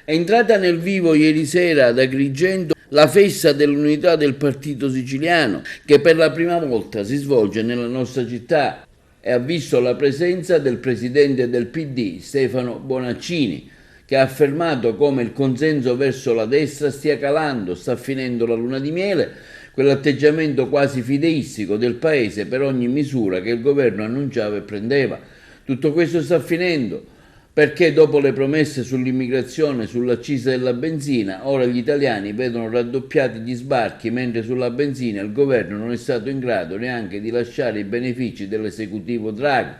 È entrata nel vivo ieri sera ad Agrigento la festa dell'unità del partito siciliano, che per la prima volta si svolge nella nostra città e ha visto la presenza del presidente del PD, Stefano Bonaccini, che ha affermato come il consenso verso la destra stia calando, sta finendo la luna di miele, quell'atteggiamento quasi fideistico del paese per ogni misura che il governo annunciava e prendeva. Tutto questo sta finendo perché dopo le promesse sull'immigrazione, sull'accisa della benzina, ora gli italiani vedono raddoppiati gli sbarchi, mentre sulla benzina il governo non è stato in grado neanche di lasciare i benefici dell'esecutivo Draghi.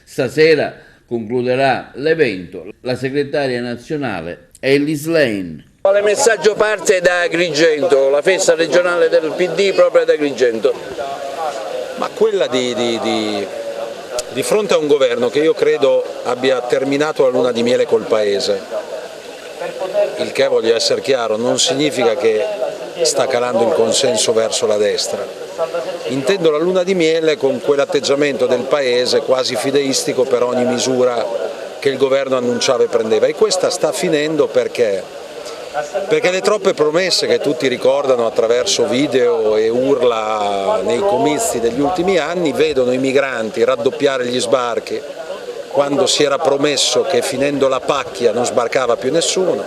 Stasera concluderà l'evento la segretaria nazionale Ellis Lane. Il messaggio parte da Agrigento, la festa regionale del PD proprio ad Agrigento. Ma quella di fronte a un governo che io credo abbia terminato la luna di miele col Paese, il che, voglio essere chiaro, non significa che sta calando il consenso verso la destra. Intendo la luna di miele con quell'atteggiamento del Paese quasi fideistico per ogni misura che il governo annunciava e prendeva, e questa sta finendo perché le troppe promesse che tutti ricordano attraverso video e urla nei comizi degli ultimi anni vedono i migranti raddoppiare gli sbarchi quando si era promesso che finendo la pacchia non sbarcava più nessuno,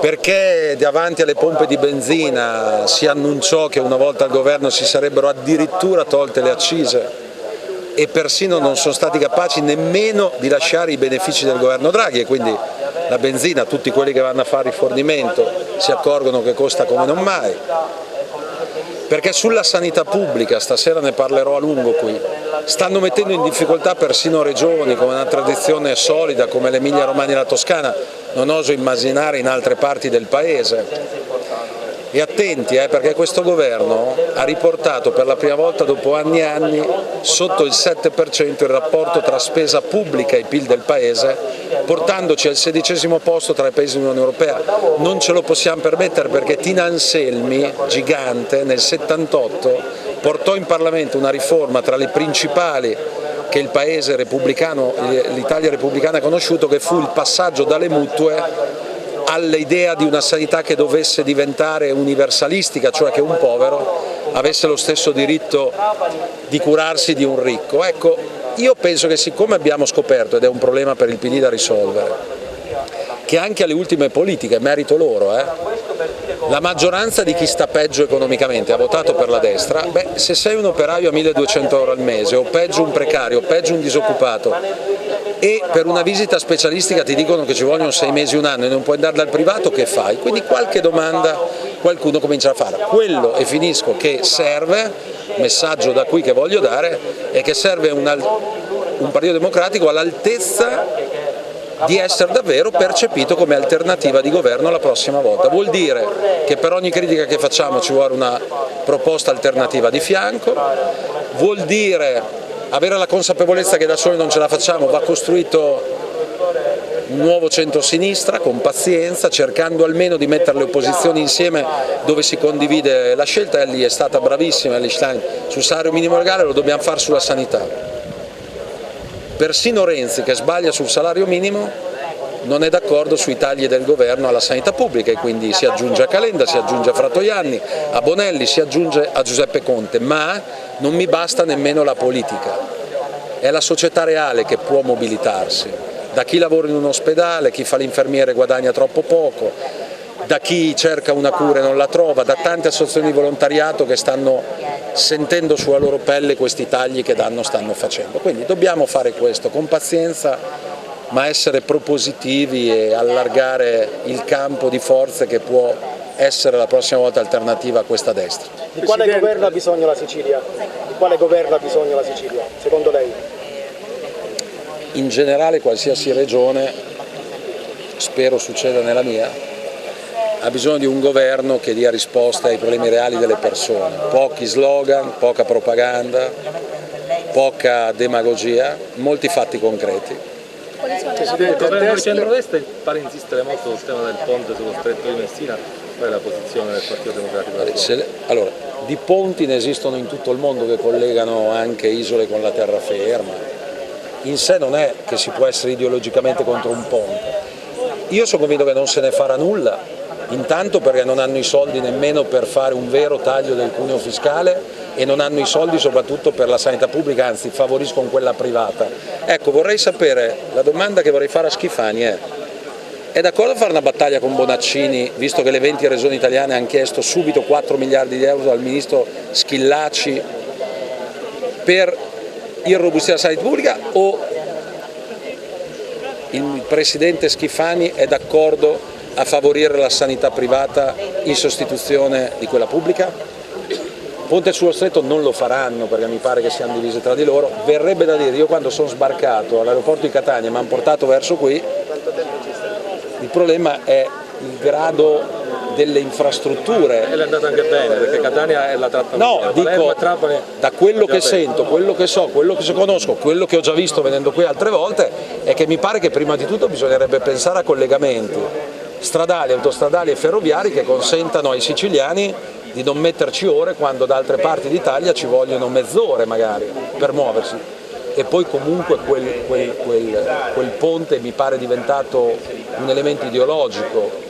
perché davanti alle pompe di benzina si annunciò che una volta al governo si sarebbero addirittura tolte le accise e persino non sono stati capaci nemmeno di lasciare i benefici del governo Draghi, e quindi la benzina, tutti quelli che vanno a fare rifornimento si accorgono che costa come non mai, perché sulla sanità pubblica, stasera ne parlerò a lungo qui, stanno mettendo in difficoltà persino regioni con una tradizione solida come l'Emilia Romagna e la Toscana, non oso immaginare in altre parti del Paese. E attenti, perché questo governo ha riportato per la prima volta dopo anni e anni sotto il 7% il rapporto tra spesa pubblica e PIL del Paese, portandoci al 16° posto tra i paesi dell'Unione Europea. Non ce lo possiamo permettere perché Tina Anselmi, gigante, nel 78 portò in Parlamento una riforma tra le principali che il paese repubblicano, l'Italia repubblicana ha conosciuto, che fu il passaggio dalle mutue all'idea di una sanità che dovesse diventare universalistica, cioè che un povero avesse lo stesso diritto di curarsi di un ricco. Ecco, io penso che siccome abbiamo scoperto, ed è un problema per il PD da risolvere, che anche alle ultime politiche, merito loro, la maggioranza di chi sta peggio economicamente ha votato per la destra, se sei un operaio a 1.200 euro al mese, o peggio un precario, o peggio un disoccupato, e per una visita specialistica ti dicono che ci vogliono 6 mesi, un anno e non puoi andare dal privato, che fai? Quindi qualche domanda qualcuno comincia a fare. Quello, e finisco, che serve, messaggio da qui che voglio dare, è che serve un Partito Democratico all'altezza di essere davvero percepito come alternativa di governo la prossima volta. Vuol dire che per ogni critica che facciamo ci vuole una proposta alternativa di fianco, vuol dire avere la consapevolezza che da soli non ce la facciamo, va costruito un nuovo centro-sinistra con pazienza, cercando almeno di mettere le opposizioni insieme dove si condivide la scelta. Ellie è stata bravissima, Ellie Schlein, sul salario minimo legale, lo dobbiamo fare sulla sanità. Persino Renzi, che sbaglia sul salario minimo, non è d'accordo sui tagli del governo alla sanità pubblica, e quindi si aggiunge a Calenda, si aggiunge a Fratoianni, a Bonelli, si aggiunge a Giuseppe Conte, ma non mi basta nemmeno la politica, è la società reale che può mobilitarsi, da chi lavora in un ospedale, chi fa l'infermiere guadagna troppo poco, da chi cerca una cura e non la trova, da tante associazioni di volontariato che stanno sentendo sulla loro pelle questi tagli che danno stanno facendo. Quindi dobbiamo fare questo con pazienza, ma essere propositivi e allargare il campo di forze che può essere la prossima volta alternativa a questa destra. Di quale governo ha bisogno la Sicilia? Di quale governo ha bisogno la Sicilia, secondo lei? In generale qualsiasi regione, spero succeda nella mia, ha bisogno di un governo che dia risposte ai problemi reali delle persone, pochi slogan, poca propaganda, poca demagogia, molti fatti concreti. Presidente, il governo di centrodestra pare insistere molto sul tema del ponte sullo stretto di Messina. Qual è la posizione del Partito Democratico? Allora, di ponti ne esistono in tutto il mondo che collegano anche isole con la terraferma. In sé non è che si può essere ideologicamente contro un ponte, Io sono convinto che non se ne farà nulla, intanto perché non hanno i soldi nemmeno per fare un vero taglio del cuneo fiscale e non hanno i soldi soprattutto per la sanità pubblica, anzi favoriscono quella privata. Ecco, vorrei sapere, la domanda che vorrei fare a Schifani è d'accordo a fare una battaglia con Bonaccini, visto che le 20 regioni italiane hanno chiesto subito 4 miliardi di euro dal ministro Schillaci per irrobustire la sanità pubblica, o il presidente Schifani è d'accordo a favorire la sanità privata in sostituzione di quella pubblica? Ponte sullo Stretto non lo faranno perché mi pare che siano divise tra di loro. Verrebbe da dire, io quando sono sbarcato all'aeroporto di Catania e mi hanno portato verso qui, il problema è il grado delle infrastrutture. E è andata anche bene perché Catania è la tratta. No, dico, da quello che sento, quello che so, quello che conosco, quello che ho già visto venendo qui altre volte, è che mi pare che prima di tutto bisognerebbe pensare a collegamenti stradali, autostradali e ferroviari che consentano ai siciliani di non metterci ore quando da altre parti d'Italia ci vogliono mezz'ore magari per muoversi. E poi comunque quel ponte mi pare diventato un elemento ideologico,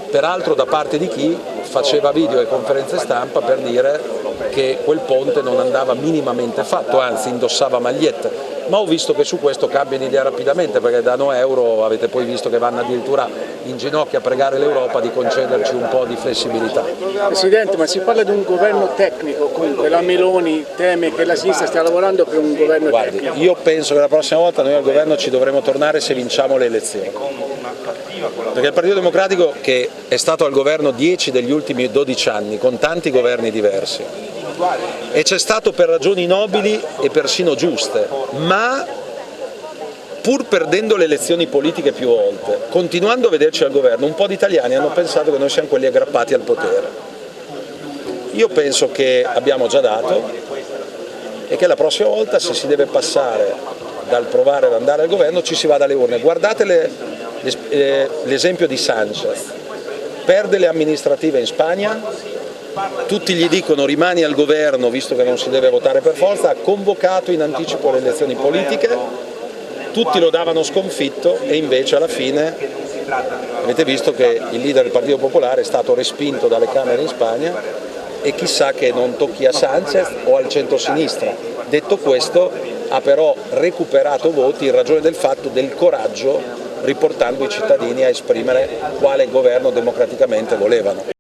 peraltro da parte di chi faceva video e conferenze stampa per dire che quel ponte non andava minimamente fatto, anzi indossava magliette. Ma ho visto che su questo cambiano idea rapidamente, perché da No Euro avete poi visto che vanno addirittura in ginocchio a pregare l'Europa di concederci un po' di flessibilità. Presidente, ma si parla di un governo tecnico, comunque la Meloni teme che la sinistra stia lavorando per un governo tecnico. Io penso che la prossima volta noi al governo ci dovremo tornare se vinciamo le elezioni. Perché il Partito Democratico, che è stato al governo 10 degli ultimi 12 anni, con tanti governi diversi, e c'è stato per ragioni nobili e persino giuste, ma pur perdendo le elezioni politiche più volte, continuando a vederci al governo, un po' di italiani hanno pensato che noi siamo quelli aggrappati al potere. Io penso che abbiamo già dato e che la prossima volta, se si deve passare dal provare ad andare al governo, ci si va dalle urne. Guardate l'esempio di Sanchez, perde le amministrative in Spagna, tutti gli dicono rimani al governo visto che non si deve votare per forza, ha convocato in anticipo le elezioni politiche, tutti lo davano sconfitto e invece alla fine avete visto che il leader del Partito Popolare è stato respinto dalle Camere in Spagna e chissà che non tocchi a Sanchez o al centro-sinistra. Detto questo, ha però recuperato voti in ragione del fatto del coraggio, riportando i cittadini a esprimere quale governo democraticamente volevano.